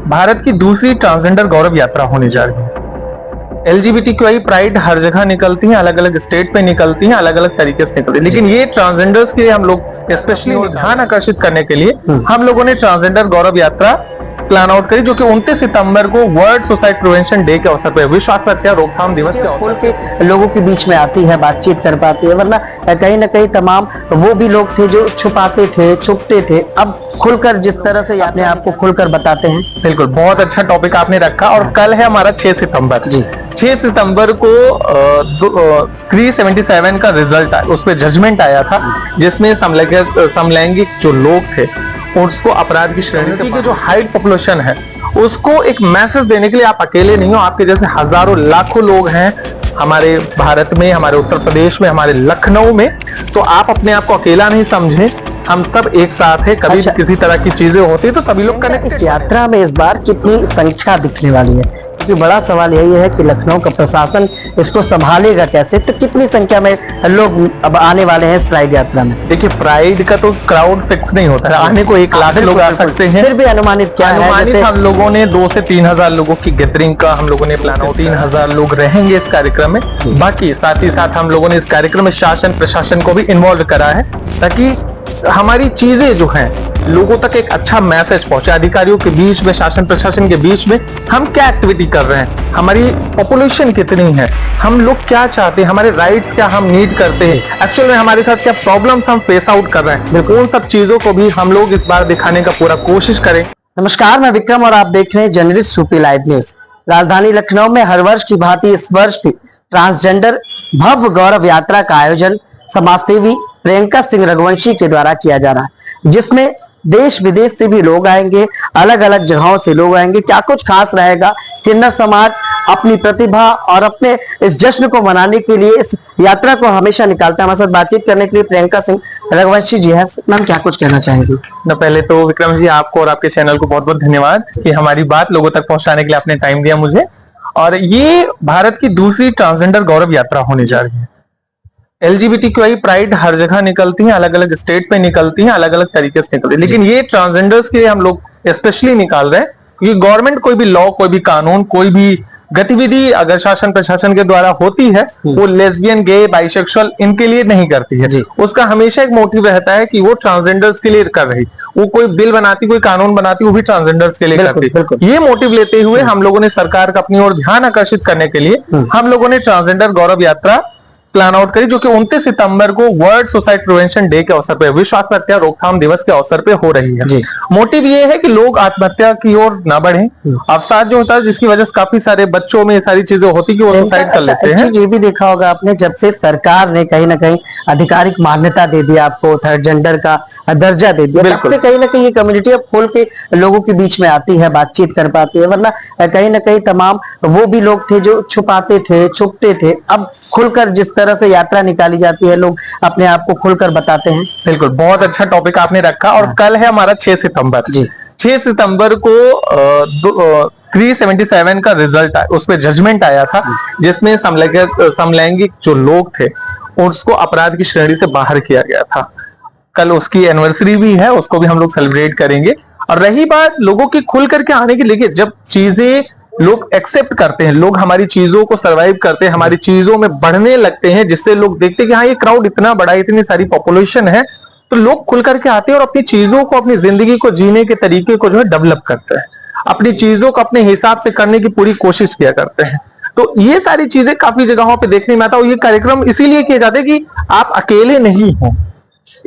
भारत की दूसरी ट्रांसजेंडर गौरव यात्रा होने जा रही है। LGBTQI प्राइड हर जगह निकलती हैं, अलग अलग स्टेट पे निकलती हैं, अलग अलग तरीके से निकलती है, लेकिन ये ट्रांसजेंडर्स के हम लोग स्पेशली ध्यान आकर्षित करने के लिए हम लोगों ने ट्रांसजेंडर गौरव यात्रा प्लान आउट करी, जो कि 29 सितंबर को वर्ल्ड सुसाइड प्रिवेंशन डे के अवसर पर, विश्व आत्महत्या रोकथाम दिवस के अवसर पर लोगों के बीच में आती है, बातचीत कर पाती है, वरना कहीं ना कहीं तमाम वो भी लोग थे जो छुपाते थे, छुपते थे, अब खुलकर जिस तरह से अपने आप को खुलकर बताते हैं। बिल्कुल, बहुत अच्छा टॉपिक आपने रखा। और कल है हमारा 6 सितंबर जी। 6 सितंबर को 377 का रिजल्ट आया, उस पर जजमेंट आया था, जिसमें समलैंगिक जो लोग थे उसको अपराध की श्रेणी से, जो हाइट पॉपुलेशन है उसको एक मैसेज देने के लिए आप अकेले नहीं हो, आपके जैसे हजारों लाखों लोग हैं हमारे भारत में, हमारे उत्तर प्रदेश में, हमारे लखनऊ में। तो आप अपने आप को अकेला नहीं समझें, हम सब एक साथ हैं। कभी किसी तरह की चीजें होती है तो सभी लोग कनेक्टेड। इस यात्रा में इस बार कितनी संख्या दिखने वाली है, क्योंकि बड़ा सवाल यही है कि लखनऊ का प्रशासन इसको संभालेगा कैसे, तो कितनी संख्या में लोग अब आने वाले हैं इस प्राइड यात्रा में? देखिए, प्राइड का तो क्राउड फिक्स नहीं होता है, आने को 1 लाख लोग आ सकते हैं, फिर भी अनुमानित क्या है? अनुमानित हम लोगों ने 2 से 3 हजार लोगों की गैदरिंग का हम लोगों ने प्लान आउट, 3,000 लोग रहेंगे इस कार्यक्रम में। बाकी साथ ही साथ हम लोगों ने इस कार्यक्रम में शासन प्रशासन को भी इन्वॉल्व करा है, ताकि हमारी चीजें जो हैं लोगों तक एक अच्छा मैसेज पहुंचे। अधिकारियों के बीच में, शासन प्रशासन के बीच में हम क्या एक्टिविटी कर रहे हैं, हमारी पॉपुलेशन कितनी है, हम लोग क्या चाहते हैं, हमारे राइट्स क्या हम नीड करते हैं, एक्चुअल में हमारे साथ क्या प्रॉब्लम्स हम फेस आउट कर रहे हैं, उन सब चीजों को भी हम लोग इस बार दिखाने का पूरा कोशिश करें। नमस्कार, मैं विक्रम और आप देख रहे हैं जर्नलिस्ट सूपी लाइव न्यूज। राजधानी लखनऊ में हर वर्ष की भांति इस वर्ष भी ट्रांसजेंडर भव्य गौरव यात्रा का आयोजन समाजसेवी प्रियंका सिंह रघुवंशी के द्वारा किया जा रहा है, जिसमें देश विदेश से भी लोग आएंगे, अलग अलग जगहों से लोग आएंगे। क्या कुछ खास रहेगा, किन्नर समाज अपनी प्रतिभा और अपने इस जश्न को मनाने के लिए इस यात्रा को हमेशा निकालता है। हमारे साथ बातचीत करने के लिए प्रियंका सिंह रघुवंशी जी है। मैम, क्या कुछ कहना चाहेंगे? न पहले तो विक्रम जी, आपको और आपके चैनल को बहुत बहुत धन्यवाद कि हमारी बात लोगों तक पहुंचाने के लिए आपने टाइम दिया मुझे। और ये भारत की दूसरी ट्रांसजेंडर गौरव यात्रा होने जा रही है। LGBTQI प्राइड हर जगह निकलती हैं, अलग अलग स्टेट पे निकलती हैं, अलग अलग तरीके से निकलती है, लेकिन ये ट्रांसजेंडर्स के लिए हम लोग स्पेशली निकाल रहे हैं, क्योंकि गवर्नमेंट कोई भी लॉ, कोई भी कानून, कोई भी गतिविधि अगर शासन प्रशासन के द्वारा होती है, वो लेस्बियन, गे, बाइसेक्सुअल इनके लिए नहीं करती है। उसका हमेशा एक मोटिव रहता है कि वो ट्रांसजेंडर्स के लिए कर रही, वो कोई बिल बनाती, कोई कानून बनाती, वो भी ट्रांसजेंडर्स के लिए करती। ये मोटिव लेते हुए हम लोगों ने सरकार का अपनी ओर ध्यान आकर्षित करने के लिए हम लोगों ने ट्रांसजेंडर गौरव यात्रा प्लान आउट करी, जो कि 29 सितंबर को वर्ल्ड सुसाइड प्रिवेंशन डे के अवसर पर, विश्व आत्महत्या रोकथाम दिवस के अवसर पर हो रही है। मोटिव ये है कि लोग आत्महत्या की ओर ना बढ़ें। अवसाद जो होता है, जिसकी वजह से काफी सारे बच्चों में ये सारी चीजें होती कि वो सुसाइड कर लेते हैं। ये भी देखा होगा आपने, जब से सरकार ने कहीं ना कहीं आधिकारिक मान्यता दे दी, आपको थर्ड जेंडर का दर्जा दे दिया, तब से कहीं ना कहीं ये कम्युनिटी अब खोल के लोगों के बीच में आती है, बातचीत कर पाती है, वरना कहीं ना कहीं तमाम वो भी लोग थे जो छुपाते थे, छुपते थे, अब खुलकर जिस तरह से यात्रा निकाली जाती है, लोग अपने आप को खुलकर बताते हैं। बिल्कुल, बहुत अच्छा टॉपिक आपने रखा। और कल है हमारा 6 सितंबर जी। 6 सितंबर को 377 का रिजल्ट आया, उस पर जजमेंट आया था, जिसमें समलैंगिक जो लोग थे उसको अपराध की श्रेणी से बाहर किया गया था। कल उसकी एनिवर्सरी भी है, उसको भी हम लोग सेलिब्रेट करेंगे। और रही बात लोगों की खुल करके आने की, देखिए जब चीजें लोग एक्सेप्ट करते हैं, लोग हमारी चीजों को सरवाइव करते हैं, हमारी चीजों में बढ़ने लगते हैं, जिससे लोग देखते हैं कि हाँ ये क्राउड इतना बड़ा है, इतनी सारी पॉपुलेशन है, तो लोग खुल करके आते हैं और अपनी चीजों को, अपनी जिंदगी को जीने के तरीके को जो है डेवलप करते हैं, अपनी चीजों को अपने हिसाब से करने की पूरी कोशिश किया करते हैं। तो ये सारी चीजें काफी जगहों पे देखने में आता है। ये कार्यक्रम इसीलिए किए जाते हैं कि आप अकेले नहीं हो।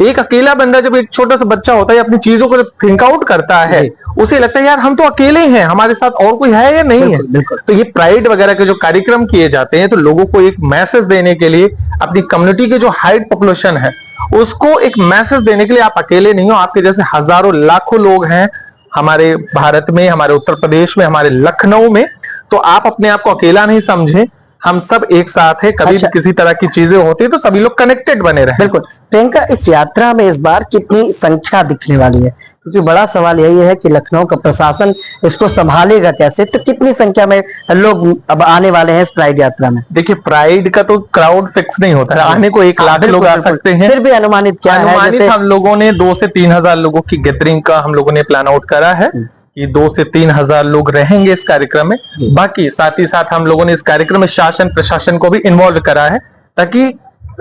एक अकेला बंदा, जब एक छोटा सा बच्चा होता है, अपनी चीजों को थिंक आउट करता है, उसे लगता है यार हम तो अकेले हैं, हमारे साथ और कोई है या नहीं है। तो ये प्राइड वगैरह के जो कार्यक्रम किए जाते हैं, तो लोगों को एक मैसेज देने के लिए, अपनी कम्युनिटी के जो हाइट पॉपुलेशन है उसको एक मैसेज देने के लिए, आप अकेले नहीं हो, आपके जैसे हजारों लाखों लोग हैं हमारे भारत में, हमारे उत्तर प्रदेश में, हमारे लखनऊ में। तो आप अपने आप को अकेला नहीं समझें, हम सब एक साथ हैं। कभी भी किसी तरह की चीजें होती है तो सभी लोग कनेक्टेड बने रहे। बिल्कुल। प्रियंका, इस यात्रा में इस बार कितनी संख्या दिखने वाली है, क्योंकि बड़ा सवाल यही है कि लखनऊ का प्रशासन इसको संभालेगा कैसे, तो कितनी संख्या में लोग अब आने वाले हैं इस प्राइड यात्रा में? देखिए, प्राइड का तो क्राउड फिक्स नहीं होता है, आने को 1 लाख लोग आ सकते हैं, फिर भी अनुमानित क्या है? अनुमानित हम लोगों ने 2 से 3 हजार लोगों की गैदरिंग का हम लोगों ने प्लान आउट करा है, कि 2 से 3 हजार लोग रहेंगे इस कार्यक्रम में। बाकी साथ ही साथ हम लोगों ने इस कार्यक्रम में शासन प्रशासन को भी इन्वॉल्व करा है, ताकि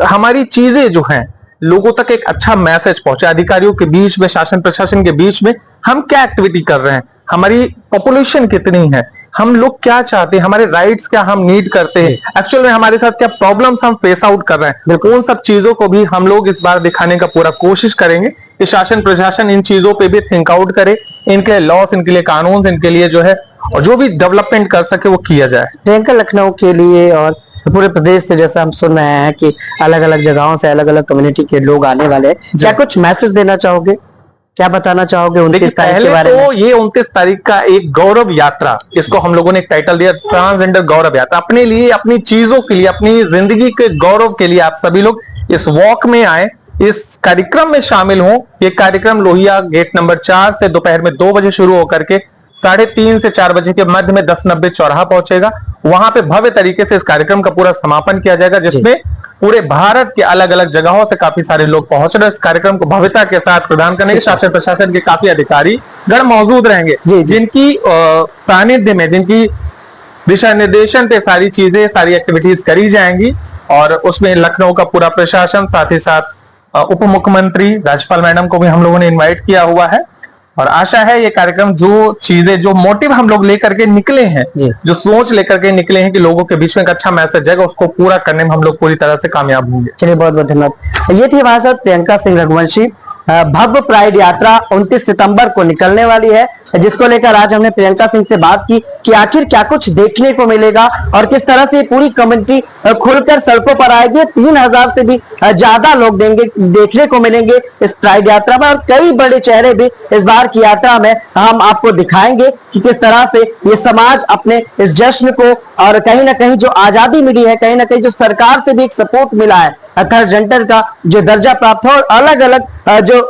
हमारी चीजें जो हैं लोगों तक एक अच्छा मैसेज पहुंचे। अधिकारियों के बीच में, शासन प्रशासन के बीच में हम क्या एक्टिविटी कर रहे हैं, हमारी पॉपुलेशन कितनी है, हम लोग क्या चाहते हैं, हमारे राइट्स क्या हम नीड करते हैं, एक्चुअल में हमारे साथ क्या प्रॉब्लम्स हम फेस आउट कर रहे हैं, उन सब चीजों को भी हम लोग इस बार दिखाने का पूरा कोशिश करेंगे कि शासन प्रशासन इन चीजों पे भी थिंक आउट करे, इनके लॉस, इनके लिए कानून, इनके लिए जो है और जो भी डेवलपमेंट कर सके वो किया जाए। प्रियंका, लखनऊ के लिए और पूरे प्रदेश से जैसा हम सुन रहे हैं कि अलग अलग जगहों से अलग अलग कम्युनिटी के लोग आने वाले हैं, क्या कुछ मैसेज देना चाहोगे, क्या बताना चाहोगे 29 तारीख के बारे में? तो ये 29 तारीख का एक गौरव यात्रा, इसको हम लोगों ने एक टाइटल दिया, ट्रांसजेंडर गौरव यात्रा। अपने लिए, अपनी चीजों के लिए, अपनी जिंदगी के गौरव के लिए आप सभी लोग इस वॉक में आए, इस कार्यक्रम में शामिल हो। ये कार्यक्रम लोहिया गेट नंबर 4 से दोपहर में 2 बजे शुरू होकर के 3:30 से 4 बजे के मध्य में 1090 चौराहा पहुंचेगा। वहां पे भव्य तरीके से इस कार्यक्रम का पूरा समापन किया जाएगा, जिसमें पूरे भारत के अलग अलग जगहों से काफी सारे लोग पहुंच रहे हैं। इस कार्यक्रम को भव्यता के साथ प्रदान करने के शासन प्रशासन के काफी अधिकारी गण मौजूद रहेंगे, जिनकी सानिध्य में, जिनकी दिशा निर्देशन पे सारी चीजें, सारी एक्टिविटीज करी जाएंगी। और उसमें लखनऊ का पूरा प्रशासन, साथ ही साथ उप मुख्यमंत्री राज्यपाल मैडम को भी हम लोगों ने इन्वाइट किया हुआ है। और आशा है ये कार्यक्रम, जो चीजें, जो मोटिव हम लोग लेकर के निकले हैं, जो सोच लेकर के निकले हैं कि लोगों के बीच में एक अच्छा मैसेज जाएगा, उसको पूरा करने में हम लोग पूरी तरह से कामयाब होंगे। चलिए, बहुत बहुत धन्यवाद। ये थी हमारे साथ प्रियंका सिंह रघुवंशी। भव्य प्राइड यात्रा 29 सितंबर को निकलने वाली है, जिसको लेकर आज हमने प्रियंका सिंह से बात की कि आखिर क्या कुछ देखने को मिलेगा और किस तरह से पूरी कम्युनिटी खुलकर सड़कों पर आएगी। 3000 से भी ज्यादा लोग देखने को मिलेंगे इस प्राइड यात्रा में, और कई बड़े चेहरे भी इस बार की यात्रा में हम आपको दिखाएंगे कि किस तरह से ये समाज अपने इस जश्न को, और कहीं ना कहीं जो आजादी मिली है, कहीं ना कहीं जो सरकार से भी एक सपोर्ट मिला है, थर्ड जेंडर का जो दर्जा प्राप्त हो, और अलग अलग जो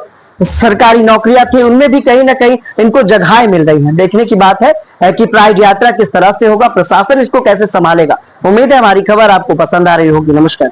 सरकारी नौकरियां थी उनमें भी कहीं ना कहीं इनको जगहें मिल रही हैं। देखने की बात है कि प्राइड यात्रा किस तरह से होगा, प्रशासन इसको कैसे संभालेगा। उम्मीद है हमारी खबर आपको पसंद आ रही होगी। नमस्कार।